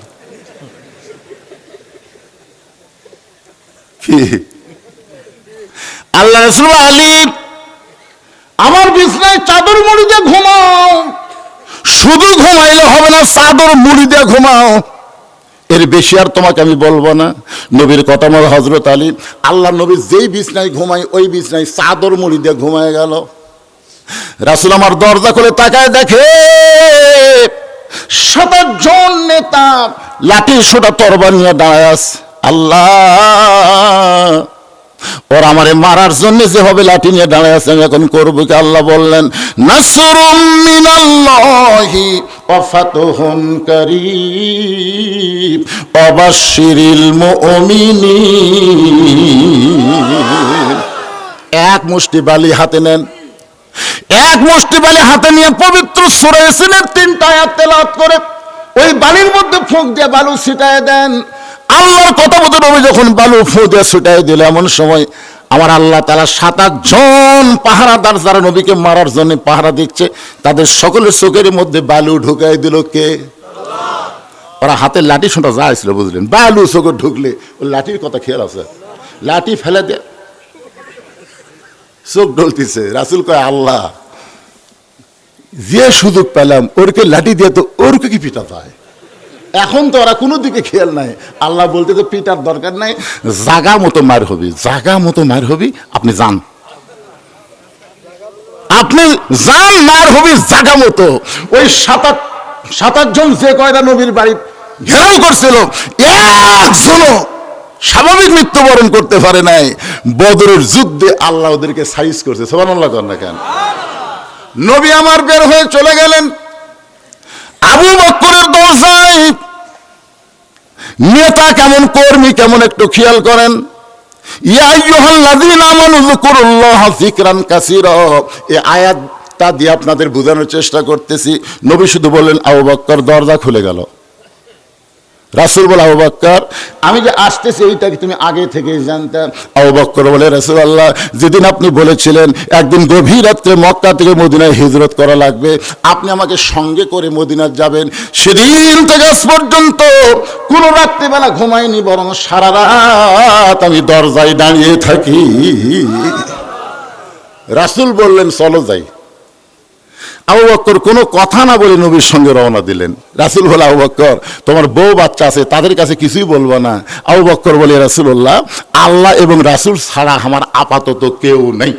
কি আল্লাহ রাসূল আলী আমার বিছানায় চাদর মুড়ি দিয়ে ঘুমাও, শুধু ঘুমাইলে হবে না চাদর মুড়ি দিয়ে ঘুমাও, এর বেশি আর তোমাকে আমি বলবো না। নবীর কথা মতো হযরত আলী আল্লাহ নবী যেই বিছনায় ঘুমায় ওই বিছনায় চাদর মুড়ি দিয়ে ঘুমায় গেল। রাসূল আমার দরজা খুলে তাকায় দেখে 7-8 জন নেতা লাঠি সোটা তরবারি নিয়ে দাঁড়ায় আছে। আল্লাহ, ওরা আমারে মারার জন্য যেভাবে লাঠি নিয়ে দাঁড়ায় আছে, আমি এখন করবো কি? আল্লাহ বললেন, নাসরুম মিনাল্লাহি ওয়া ফাতহুন কারীব ওয়া বাশশিরিল মুমিনিন। এক মুষ্টি বালি হাতে নেন, এক মুষ্টি বালি হাতে নিয়ে পবিত্র সূরা ইয়াসিনের 3টা আয়াত তেলাওয়াত করে ওই বালির মধ্যে ফুঁক দিয়ে বালু ছিটায় দেন। আল্লাহর কথা মতো নবী যখন বালু ফুঁক দিয়ে ছিটায় দিল, এমন সময় আমার আল্লাহ তাআলা 7-8 জন পাহারাদার যারা নবীকে মারার জন্য পাহারা দিচ্ছে, তাদের সকলের চোখের মধ্যে বালু ঢুকাই দিল কে? ওরা হাতে লাঠি শোনা যাইছিল, বুঝলেন? বালু চোখে ঢুকলে ওই লাঠির কথা খেয়াল আছে, লাঠি ফেলে দে, চোখ ঢলতেছে। রাসূল কয়, আল্লাহ, যে সুযোগ পেলাম ওরকে লাঠি দিয়ে তো ওরকে কি পিটা যায়? এখন তো ওরা কোনো দিকে খেয়াল নাই। আল্লাহ বলতে তো পিটার দরকার নাই, জাগা মতো মার হবি, জাগা মতো মার হবি, আপনি যান, আপনি যান, মার হবি জাগা মতো। ওই 7-8 জন যে কয়টা নবীর বাড়ি ঘেরাও করছিল, একজনও স্বাভাবিক মৃত্যুবরণ করতে পারে নাই। বদরের যুদ্ধে আল্লাহ ওদেরকে সাইজ করছে। সুবহানাল্লাহ কর না কেন? নবী আমার বের হয়ে চলে গেলেন, আবু বকরের দরজায় নেতা কেমন, কর্মী কেমন, একটু খেয়াল করেন। ইয়া আইয়ুহাল্লাযীনা আমানু যকুরুল্লাহা যিকরান কাসীরা, এই আয়াতটা দিয়ে আপনাদের বোঝানোর চেষ্টা করতেছি। নবী শুধু বললেন, আবু বকর, দরজা খুলে গেল। রাসূল বলে, আবু বকর, আমি যে আসতেছি এইটা কি তুমি আগে থেকেই জানতে? আবু বকর বলে, রাসূলুল্লাহ, যেদিন আপনি বলেছিলেন একদিন গভীর রাত্রে মক্কা থেকে মদিনায় হিজরত করা লাগবে, আপনি আমাকে সঙ্গে করে মদিনা যাবেন, সেদিন থেকে আজ পর্যন্ত কোন রাত্রিবেলা ঘুমাইনি, বরং সারা রাত আমি দরজায় দাঁড়িয়ে থাকি। রাসূল বললেন, চলো যাই। আবু বকর কোনো কথা না বলে নবীর সঙ্গে রওনা দিলেন। রাসূল বলে, আবু বকর, তোমার বউ বাচ্চা আছে, তাদের কাছে কিছুই বলবো না। আবু বকর বলে, রাসূলুল্লাহ, আল্লাহ এবং রাসূল ছাড়া আমার আপাতত কেউ নেই।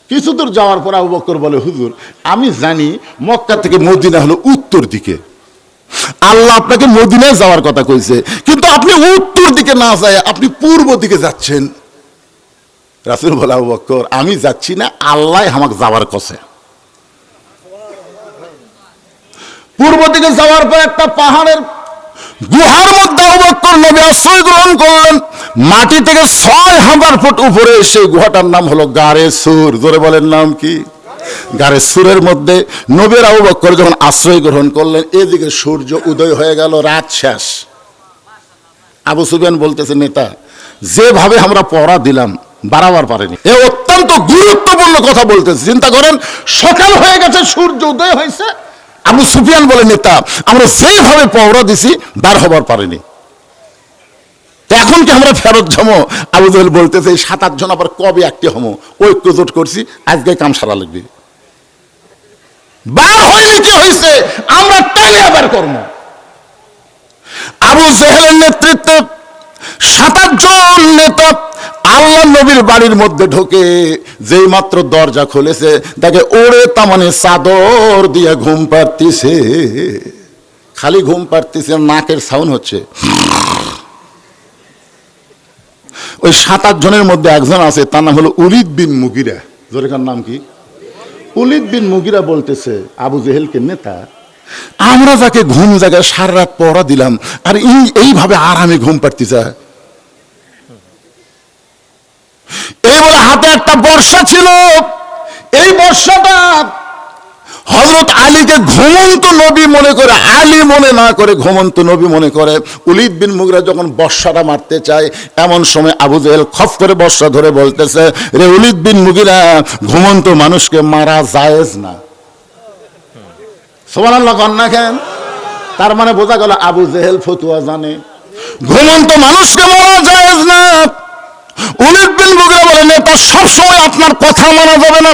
কিছু দূর যাওয়ার পর আবু বকর বলে, হুজুর, আমি জানি মক্কা থেকে মদিনা হলো উত্তর দিকে, আল্লাহ আপনাকে মদিনায় যাওয়ার কথা কইছে, কিন্তু আপনি উত্তর দিকে না যায় আপনি পূর্ব দিকে যাচ্ছেন। রাসূল বলে, আবু বকর, আমি যাচ্ছি না, আল্লাহ আমাকে যাওয়ার কছে। পূর্ব দিকে যাওয়ার পর একটা পাহাড়ের গুহার মধ্যে আবু বকর নবী আশ্রয় গ্রহণ করলেন। মাটি থেকে 6000 ফুট উপরে সেই গুহাটার নাম হলো গারে সুর। জোরে বলেন, নাম কি? গারে সুরের মধ্যে নবী আবু বকর যখন আশ্রয় গ্রহণ করলেন, এদিকে সূর্য উদয় হয়ে গেল, রাত শেষ। আবু সুফিয়ান বলতেছে, নেতা, যেভাবে আমরা পহরা দিলাম বাড়াবার পারেনি। এ অত্যন্ত গুরুত্বপূর্ণ কথা বলতেছে, চিন্তা করেন, সকাল হয়ে গেছে, সূর্য উদয় হয়েছে। আবু সুফিয়ান বলে, নেতা, আমরা যেভাবে পহরা দিছি বার হবার পারেনি, এখন কি আমরা ফেরত যাবো? আবু জাহেল বলতেছে, 7-8 জন আবার কবে একটি হমো, ঐক্যজোট করছি, আজকে কাম সারা লাগবে, বার হইলে কি হয়েছে, আমরা টাইলে আবার কর্ম। আবু জাহেলের নেতৃত্বে 7-8 জন নেতা আল্লাহ নবীর বাড়ির মধ্যে ঢোকে, যেই মাত্র দরজা খুলেছে তাকে ওরে তামানে চাদর দিয়ে ঘুম পাড়তিছে। খালি ঘুম পাড়তিছে, নাকের সাউন্ড হচ্ছে। ওই 7-8 জনের মধ্যে একজন আছে, তার নাম হলো উলিদ বিন মুগিরা। জোরেকার নাম কি? উলিদ বিন মুগিরা বলতেছে আবু জেহেলকে, নেতা, আমরা যাকে ঘুম জায়গায় সারা রাত পহরা দিলাম, আর এইভাবে আরামে ঘুম পাড়তিছে। এই বলে হাতে একটা বর্ষা ছিল, এই বর্ষাটা হযরত আলীকে ঘুমন্ত নবী মনে করে, আলী মনে না করে ঘুমন্ত নবী মনে করে। উলিদ বিন মুগিরা যখন বর্ষাটা মারতে চায়, এমন সময় আবু জেহেল খপ করে বর্ষা ধরে বলতেছে, রে উলিদ বিন মুগিরা, ঘুমন্ত মানুষকে মারা জায়েজ না। সুবহানাল্লাহ কন না কেন? তার মানে বোঝা গেল আবু জেহেল ফতুয়া জানে, ঘুমন্ত মানুষকে মারা জায়েজ না। উলিদ বিন মুগিরা বলে, নেতা, সবসময় আপনার কথা মানা যাবে না,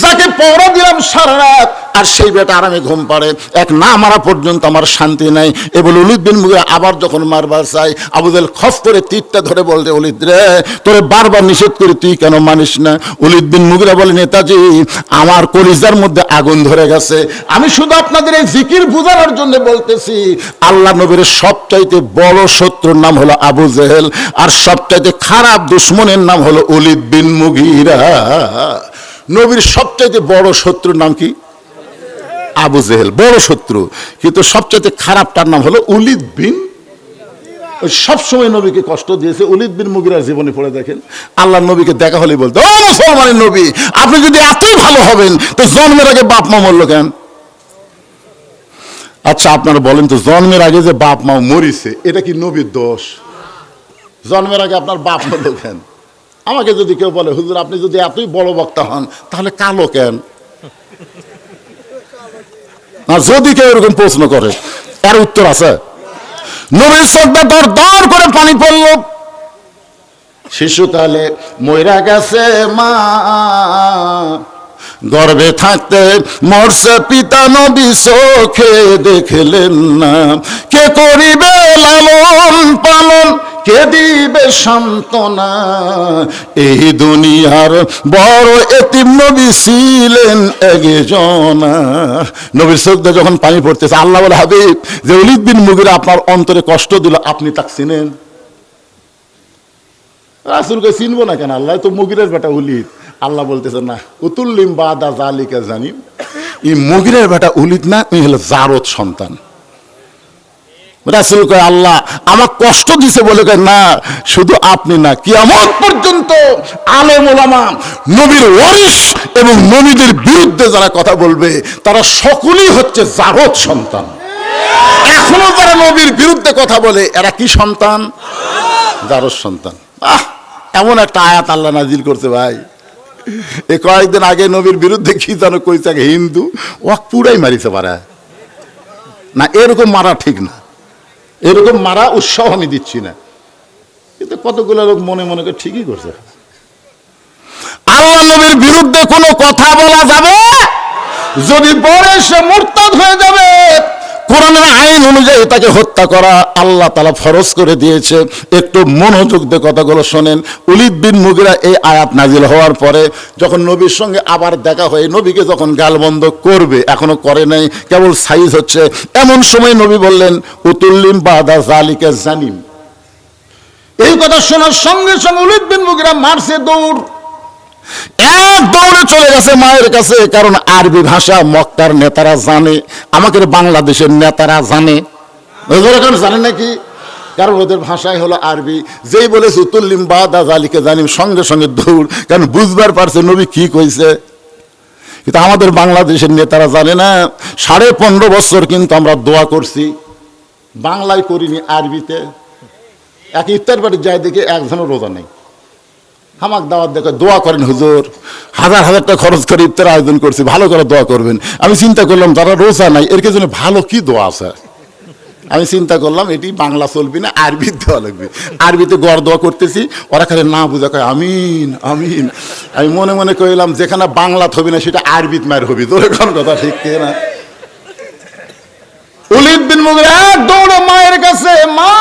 যাকে পহরা দিলাম সারা রাত আর সেই বেটা আরামে ঘুম পাড়ে, এক না মারা পর্যন্ত আমার শান্তি নাই। এ বলে ওলীদ বিন মুগীরা আবার যখন মারবার চাই, আবু জেহেল খপ করে তীরটা ধরে বলতে, ওলীদ রে, তোরে বারবার নিষেধ করি, তুই কেন মানিস না? ওলীদ বিন মুগীরা বলে, নেতাজি, আমার কলিজার মধ্যে আগুন ধরে গেছে, আমি শুধু আপনাদের এই জিকির বুঝানোর জন্য বলতেছি, আল্লাহ নবীর সবচাইতে বড় শত্রুর নাম হলো আবু জেহেল, আর সবচাইতে খারাপ দুশমনের নাম হলো ওলীদ বিন মুগীরা। নবীর সবচাইতে বড় শত্রুর নাম কি? আবু জেহেল, বড় শত্রু, কিন্তু সবচাইতে খারাপটার নাম হলো ওলীদ বিন। সবসময় নবীকে কষ্ট দিয়েছে। ওলীদ বিন মুগীরার জীবনে পড়ে দেখেন, আল্লাহ নবীকে দেখা হলেই বলতো, ও মুসলমানের নবী, আপনি যদি এতই ভালো হবেন তো জন্মের আগে বাপ মা মরলো কেন? আচ্ছা আপনারা বলেন তো, জন্মের আগে যে বাপ মা মরিছে এটা কি নবীর দোষ? জন্মের আগে আপনার বাপ মরলো কেন? আমাকে যদি কেউ বলে, হুজুর আপনি যদি এতই বড় বক্তা হন তাহলে কালো কেন? যদি কেউ এরকম প্রশ্ন করে, এর উত্তর আছে। নবীর চোখে দর দর করে পানি পড়ল। শিশুকালে মইরা গেছে মা, গর্ভে থাকতে মরছে পিতা, নবী চোখে দেখলেন না। কে করিবে লালন পালন, কে দিবে সান্ত্বনা? এই দুনিয়ার বড় এতিম নবী ছিলেন একজনা। নবীর চোখ দিয়ে যখন পানি পড়তেছে, আল্লাহ বলে, হাবিব, যে ওলীদ বিন মুগীরা আপনার অন্তরে কষ্ট দিল, আপনি তাকে চিনেন? রাসূলকে চিনবো না কেন? আল্লাহ তো মুগীরের বেটা ওলীদ। আল্লাহ বলতেছে, না, উতুল্লিম বাদা জালিকা জানিম, এই মুগীরের বেটা ওলীদ না, উনি হলো জারদ সন্তান। রাসূল কয়, আল্লাহ আমার কষ্ট দিছে বলে কয়, না, শুধু আপনি না, কিয়ামত পর্যন্ত আলেম ওলামা, নবীর ওয়ারিস এবং নবীদের বিরুদ্ধে যারা কথা বলবে তারা সকলেই হচ্ছে জারদ সন্তান। এখনো যারা নবীর বিরুদ্ধে কথা বলে এরা কি সন্তান? জারদ সন্তান। এমন একটা আয়াত আল্লাহ নাজিল করছে ভাই, এই কয়েকদিন আগে নবীর বিরুদ্ধে কি যেন কইছে, হিন্দু ওয়াক পুরাই মারিছে পারে না। এরকম মারা ঠিক না, এরকম মারা উৎসাহ আমি দিচ্ছি না, কিন্তু কতগুলো লোক মনে মনে করে ঠিকই করছে। আল্লাহ নবীর বিরুদ্ধে কোনো কথা বলা যাবে, যদি বলে সে মুরতাদ হয়ে যাবে। কোরআনের আইন অনুযায়ী তাকে হত্যা করা আল্লাহ তাআলা ফরজ করে দিয়েছে। একটু মনোযোগ দিয়ে কথাগুলো শোনেন। ওলীদ বিন মুগীরা এই আয়াত নাজিল হওয়ার পরে যখন নবীর সঙ্গে আবার দেখা হয়, নবীকে যখন গালবন্ধ করবে, এখনো করে নাই, কেবল সাইজ হচ্ছে, এমন সময় নবী বললেন, উতুল্লিম বাদা জালিকা জানিম। এই কথা শোনার সঙ্গে সঙ্গে ওলীদ বিন মুগীরা মারছে দৌড়, এক দৌড়ে চলে গেছে মায়ের কাছে। কারণ আরবি ভাষা মক্কার নেতারা জানে, আমাদের বাংলাদেশের নেতারা জানে, জানে নাকি? কারণ ওদের ভাষাই হলো আরবি। যেই বলেছে উতুল্লিম বাদা জালিকা জানিম, সঙ্গে সঙ্গে দৌড়, কারণ বুঝবার পারছে নবী কি কইছে। কিন্তু আমাদের বাংলাদেশের নেতারা জানে না। 15.5 বছর কিন্তু আমরা দোয়া করছি, বাংলায় করিনি, আরবিতে। এক ইফতার বাড়ি যায় দেখে একজনও রোজা নেই, হামাক দাওয়াত দেখে দোয়া করেন হুজুর, হাজার হাজার টাকা খরচ করে ইফতার আয়োজন করছি, ভালো করে দোয়া করবেন। আমি চিন্তা করলাম যারা রোজা নাই এর জন্য ভালো কি দোয়া আছে। আমি চিন্তা করলাম এটি বাংলা চলবি না, আরবি দোয়া লাগবে। আরবিতে গড় দোয়া করতেছি, ওরা খালি না বুঝা কয় আমিন আমিন। আমি মনে মনে কইলাম যেখানে বাংলা হবি না সেটা আরবিত মায়ের হবি। তোর কোন কথা ঠিক না? ওলীদ বিন মুগীরা দৌড়ে মায়ের কাছে, মা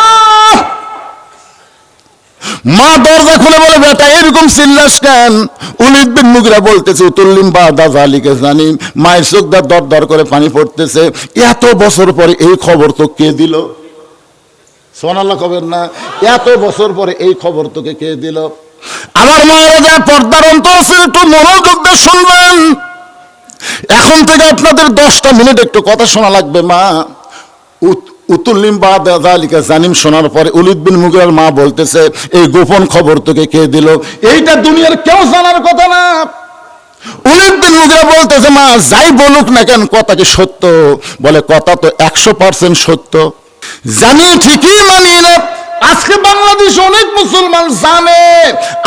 মা দরজা খুলে বলে, বেটা এরকম চিল্লাস কেন? ওলীদ বিন মুগীরা বলতেছে, উতুল্লিম বাদা জালিকা জানিম। মায়ের চোখ দর দর করে পানি পড়তেছে। এত বছর পরে এই খবর তো কে দিল? সুবহানাল্লাহ কবেন না? এত বছর পরে এই খবর তোকে কে দিল? আমার মায়েরা যা পর্দার অন্তর আছে, একটু মনোযোগ দিয়ে শুনবেন। এখন থেকে আপনাদের 10টা মিনিট একটু কথা শোনা লাগবে। মা উতুল্লিম বাদা যালিকা জানিম শোনার পরে ওলীদ বিন মুগীরার মা বলতেছে, এই গোপন খবর তোকে কে দিল? এইটা দুনিয়ার কেউ জানার কথা না। ওলীদ বিন মুগীরা বলতেছে, মা যাই বলুক না কেন কথা কি সত্য? বলে কথা তো 100% সত্য। জানি ঠিকই মানি না। আজকে বাংলাদেশে অনেক মুসলমান জানে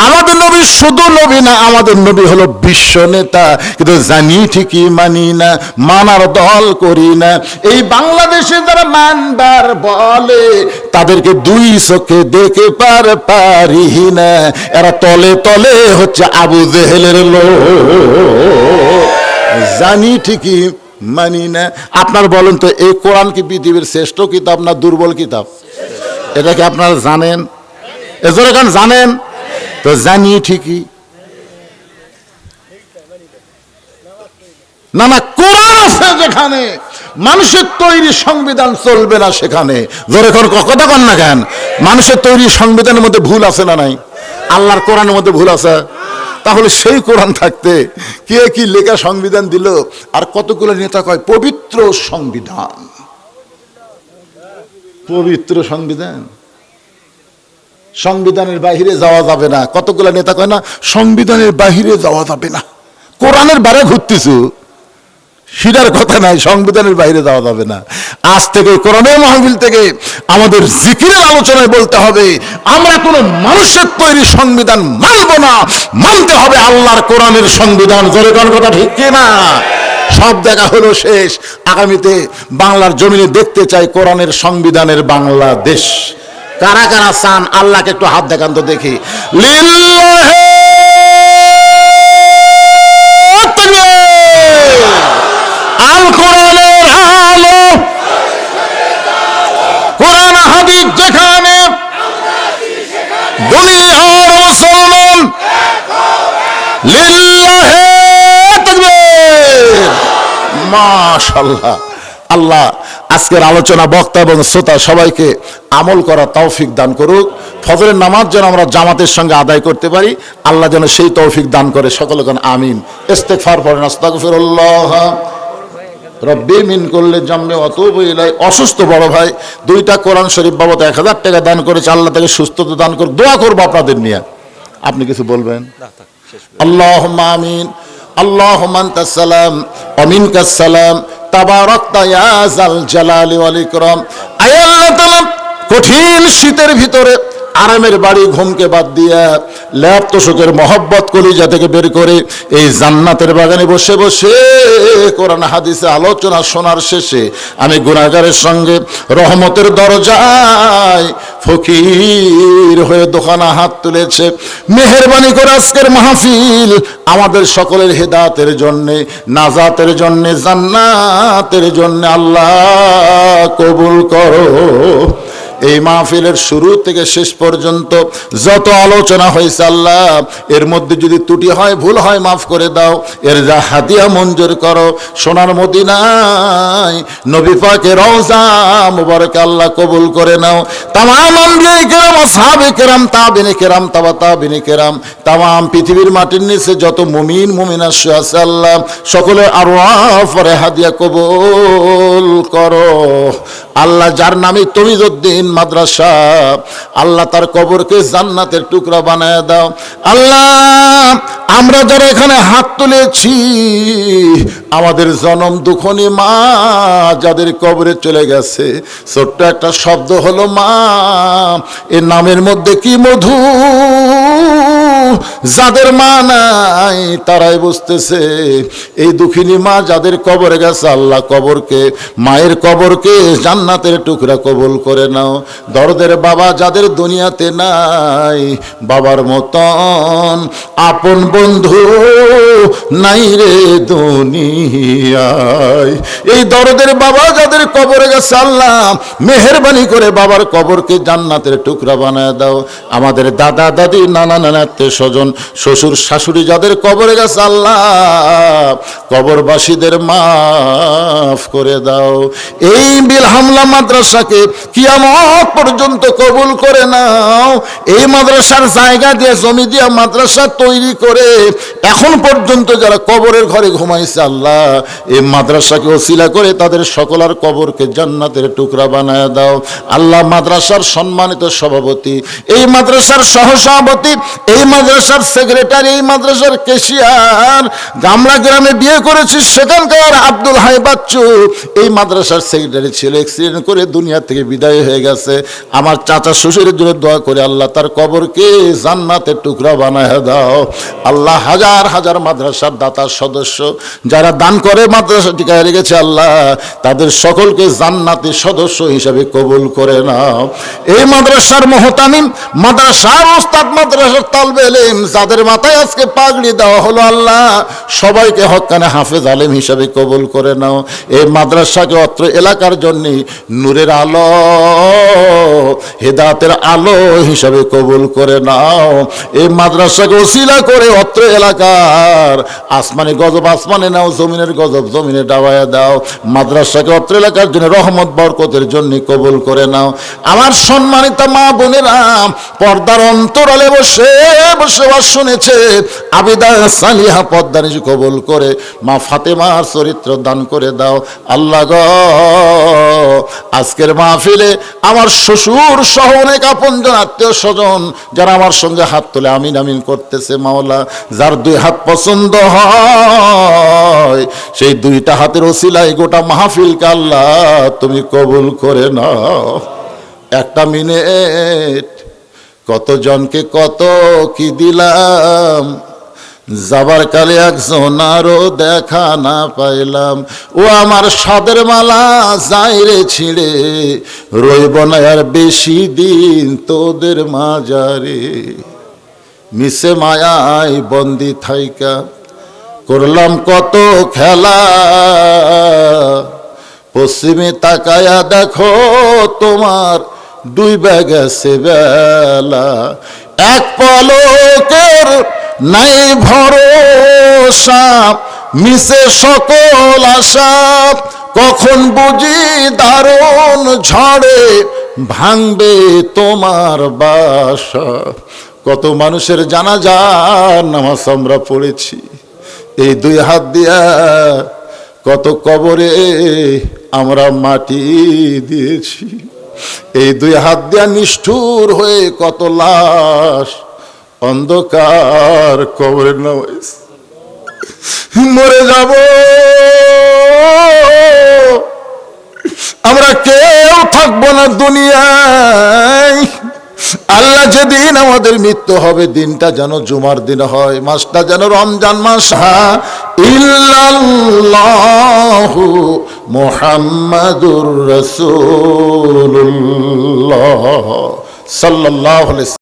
আমাদের নবী শুধু নবী না, আমাদের নবী হলো বিশ্ব নেতা, কিন্তু জানি ঠিকই মানি না, মানার দল করি না। এই বাংলাদেশে যারা মানবার বলে তাদেরকে 2 চোখে দেখে পারি না। এরা তলে তলে হচ্ছে আবু জেহেলের লোক। জানি ঠিকই মানি না। আপনার বলেন তো, এই কোরআন কি পৃথিবীর শ্রেষ্ঠ কিতাব না দুর্বল কিতাব? এটা কি আপনারা জানেন? এজন্য কেন জানেন? তো জানি ঠিকই না, না কোরআন আছে যেখানে মানুষের তৈরি সংবিধান চলবে না সেখানে। ধরে কথা কন না কেন? মানুষের তৈরি সংবিধানের মধ্যে ভুল আছে না নাই? আল্লাহর কোরআনের মধ্যে ভুল আছে? তাহলে সেই কোরআন থাকতে কে কি লেখা সংবিধান দিল? আর কতগুলো নেতা কয় পবিত্র সংবিধান, পবিত্র সংবিধান, সংবিধানের বাহিরে যাওয়া যাবে না। কতগুলো নেতা কয় না সংবিধানের বাহিরে যাওয়া যাবে না। কোরআনের বাইরে ঘুরতেছু, সেটার কথা নাই, সংবিধানের বাইরে যাওয়া যাবে না। আজ থেকে কোরআনের মাহফিল থেকে আমাদের জিকিরের আলোচনায় বলতে হবে, আমরা কোনো মানুষের তৈরি সংবিধান মানব না, মানতে হবে আল্লাহর কোরআনের সংবিধান। জোরে কোন কথা ঠিক কিনা? সব দেখা হলো শেষ। আগামীতে বাংলার জমিনে দেখতে চাই কোরআনের সংবিধানের বাংলাদেশ। কারা কারা চান? আল্লাহকে একটু হাত দেখান তো দেখি। লিল্লাহি আল কোরআনের আলো, কোরআন হাদিস যেখানে, দুনিয়ার মুসলমান লিল্লাহি তাকবীর। মাশাআল্লাহ। আল্লাহ আজকের আলোচনা বক্তা এবং শ্রোতা সবাইকে আমল করা তৌফিক দান করুক। ফজরের নামাজ যেন আমরা জামাতের সঙ্গে আদায় করতে পারি, আল্লাহ যেন সেই তৌফিক দান করে। সকলে কোন আমিন। ইস্তেগফার পড়েন। আস্তাগফিরুল্লাহ রব্বি মিন কুল্লি জামবি ওয়া আতুবু ইলাই। অসুস্থ বড় ভাই 2টা কোরআন শরীফ বাবদ 1000 টাকা দান করেছে। আল্লাহ তাকে সুস্থতা দান করে। দোয়া করবো আপনাদের নিয়ে। আপনি কিছু বলবেন? আল্লাহুম্মা আমিন। আল্লাহুম্মা আনতাস সালাম ওয়া মিনকাস সালাম তাবারাকতা ইয়া যাল জালালি ওয়াল ইকরাম। আয় আল্লাহ তাআলা, কঠিন শীতের ভিতরে আরামের বাড়ি ঘুমকে বাদ দিয়া ল্যাব তোষকের মহব্বত কলিজা থেকে বের করে এই জান্নাতের বাগানে বসে বসে কোরআন হাদিসে আলোচনা শোনার শেষে আমি গুনাহগারের সঙ্গে রহমতের দরজায় ফকির হয়ে দোকানা হাত তুলেছে। মেহেরবানি করে আজকের মাহফিল আমাদের সকলের হেদায়েতের জন্য, নাজাতের জন্য, জান্নাতের জন্য আল্লাহ কবুল করো। এই মাহফিলের শুরু থেকে শেষ পর্যন্ত যত আলোচনা হয়েছে আল্লাহ, এর মধ্যে যদি ত্রুটি হয়, ভুল হয়, মাফ করে দাও। এর যা হাদিয়া মঞ্জুর করো। সোনার মদিনায় নবী পাকের রওজা মুবারক আল্লাহ কবুল করে নাও। তামাম আম্বিয়া কেরাম, আসহাবে কেরাম, তাবিনে কেরাম, তাবা তাবিনে কেরাম, তামাম পৃথিবীর মাটির নিচে যত মুমিন মুমিনা আছে আল্লাহ সকলের আরওয়াহ পরে হাদিয়া কবুল করো। আল্লাহ যার নামে তমিজউদ্দিন মাদ্রাসা, আল্লাহ তার কবরকে জান্নাতের টুকরা বানায় দাও। আল্লাহ আমরা যারা এখানে হাত তুলেছি, আমাদের জনম দুঃখনী মা যাদের কবরে চলে গেছে, ছোট্ট একটা শব্দ হলো মা, এর নামের মধ্যে কি মধু। যাদের মা নাই তারাই বুঝতেছে। এই দুঃখিনী মা যাদের কবরে গেছে, আল্লাহ কবরকে, মায়ের কবরকে জান্নাতের টুকরা কবুল করে নাও। দরদের বাবা যাদের দুনিয়াতে নাই, বাবার মতন আপন বন্ধু নাই রে দুনিয়ায়। এই দরদের বাবা যাদের কবরে গেছে, আল্লাহ মেহেরবানি করে বাবার কবরকে জান্নাতের টুকরা বানায় দাও। আমাদের দাদা দাদি, নানা নানা, আত্মীয় স্বজন, শ্বশুর শাশুড়ি যাদের কবরে গেছে, আল্লাহ কবরবাসীদের মাফ করে দাও। এই বিলহামলা মাদ্রাসাকে কিয়ামত পর্যন্ত কবুল করে নাও। এই মাদ্রাসার জায়গা দিয়ে, জমি দিয়ে মাদ্রাসা তৈরি করে এখন পর্যন্ত যারা কবরের ঘরে ঘুমাইছে, আল্লাহ এই মাদ্রাসাকে ওসিলা করে তাদের সকলের কবরকে জান্নাতের টুকরা বানায় দাও। আল্লাহ মাদ্রাসার সম্মানিত সভাপতি, এই মাদ্রাসার সহসভাপতি, এই মাদ্রাসার সেক্রেটারি, এই মাদ্রাসার ক্যাশিয়ার, গামলা গ্রামে বিয়ে করেছি সেখানকার আব্দুল হাই বাচ্চু এই মাদ্রাসার সেক্রেটারি ছিল, অ্যাক্সিডেন্ট করে দুনিয়া থেকে বিদায় হয়ে গেছে। আমার চাচা শ্বশুরের জন্য দোয়া করে আল্লাহ তার কবরকে জান্নাতের টুকরা বানায় দাও। আল্লাহ হাজার হাজার মাদ্রাসার দাতার সদস্য যারা দান করে মাদ্রাসা টিকায় রেখেছে, আল্লাহ তাদের সকলকে জান্নাতি সদস্য হিসাবে কবুল করে নাও। এই মাদ্রাসার মহতামিম, মাদ্রাসার ওস্তাদ, মাদ্রাসার তালবে মুসলিম যাদের মাথায় আজকে পাগড়ি দেওয়া হলো, আল্লাহ সবাইকে হক্কানে হাফেজ আলেম হিসাবে কবুল করে নাও। এই মাদ্রাসাকে অত্র এলাকার জন্য নূরের আলো, হেদায়েতের আলো হিসাবে কবুল করে নাও। এই মাদ্রাসাকে ওসিলা করে অত্র এলাকার আসমানে গজব আসমানে নাও, জমিনের গজব জমিনে ডাবায়া দাও। মাদ্রাসাকে অত্র এলাকার জন্য রহমত বরকতের জন্য কবুল করে নাও। আমার সম্মানিত মা বোনেরা, পর্দার অন্তরালে বসে বসে শুনেছে আবিদা সালিহা পদ্মানিশি কবুল করে মা ফাতেমার চরিত্র দান করে দাও। আল্লাহ গো, আজকের মাহফিলে আমার শ্বশুর সহ অনেক আপনজন আত্মীয় স্বজন যারা আমার সঙ্গে হাত তুলে আমিন আমিন করতেছে, মাওলা যার দুই হাত পছন্দ হয় সেই দুইটা হাতের ওসিলায় গোটা মাহফিলকে আল্লাহ তুমি কবুল করে নাও। একটা মিনিট কতজনকে কত কি দিলাম, যাবার কালে একজন আরো দেখা না পাইলাম। ও আমার সাদের মালা যাই রে ছিঁড়ে, রইব না আর বেশি দিন তোদের মাজারে। মিশে মায়ায় বন্দি থাইকা করলাম কত খেলা, পশ্চিমে তাকায়া দেখো তোমার ডুইবা গেছে বেলা। এক পলকের নাই ভরসা, মিশে সকল আশা, কখন বুঝি দারুণ ঝড়ে ভাঙবে তোমার বাসা। কত মানুষের জানাজার নামাজ আমরা পড়েছি, এই দুই হাত দিয়া কত কবরে আমরা মাটি দিয়েছি, এই দুই হাত দিয়া নিষ্ঠুর হয়ে কত লাশ অন্ধকার কবরে নামাইছে। মরে যাব আমরা, কেউ থাকবো না দুনিয়ায়। আল্লাহ যেদিন আমাদের মৃত্যু হবে, দিনটা যেন জুমার দিন হয়, মাসটা যেন রমজান মাস। ইল্লাল্লাহু মুহাম্মাদুর রাসূলুল্লাহ সাল্লাল্লাহু আলাইহি